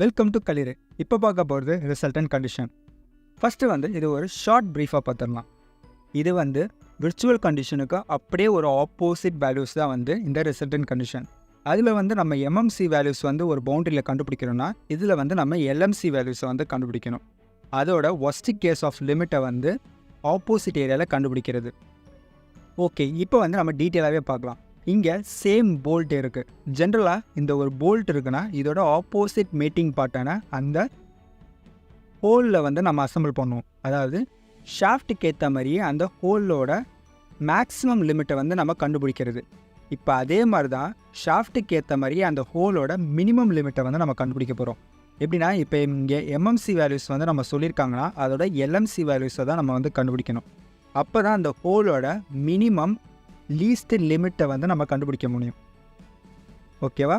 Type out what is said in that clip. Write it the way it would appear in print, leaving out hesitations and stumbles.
Welcome to Kaliru. இப்போ பார்க்க போகிறது ரிசல்டன்ட் கண்டிஷன். ஃபஸ்ட்டு இது ஒரு ஷார்ட் ப்ரீஃபாக பார்த்துடலாம். இது விர்ச்சுவல் கண்டிஷனுக்கு அப்படியே ஒரு ஆப்போசிட் வேல்யூஸ் தான் இந்த ரிசல்டன்ட் கண்டிஷன். அதில் நம்ம எம்எம்சி வேல்யூஸ் ஒரு பவுண்டரியில் கண்டுபிடிக்கிறோன்னா இதில் நம்ம எல்எம்சி வேல்யூஸை கண்டுபிடிக்கணும். அதோட ஒஸ்ட் கேஸ் ஆஃப் லிமிட்டை ஆப்போசிட் ஏரியாவில் கண்டுபிடிக்கிறது. ஓகே, இப்போ நம்ம டீட்டெயிலாகவே பார்க்கலாம். இங்கே சேம் போல்ட் இருக்குது. ஜென்ரலாக இந்த ஒரு போல்ட் இருக்குன்னா இதோட ஆப்போசிட் மேட்டிங் பார்ட்டான அந்த ஹோலில் நம்ம அசம்பிள் பண்ணுவோம். அதாவது ஷாஃப்ட்டுக்கு ஏற்ற மாதிரியே அந்த ஹோலோட மேக்ஸிமம் லிமிட்டை நம்ம கண்டுபிடிக்கிறது. இப்போ அதே மாதிரி தான் ஷாஃப்ட்டுக்கு ஏற்ற மாதிரியே அந்த ஹோலோட மினிமம் லிமிட்டை நம்ம கண்டுபிடிக்க போகிறோம். எப்படின்னா இப்போ இங்கே எம்எம்சி வேல்யூஸ் நம்ம சொல்லியிருக்காங்கன்னா அதோட எல்எம்சி வேல்யூஸை தான் நம்ம கண்டுபிடிக்கணும். அப்போ தான் அந்த ஹோலோட மினிமம் லீஸ்ட் லிமிட்டை நம்ம கண்டுபிடிக்க முடியும். ஓகேவா?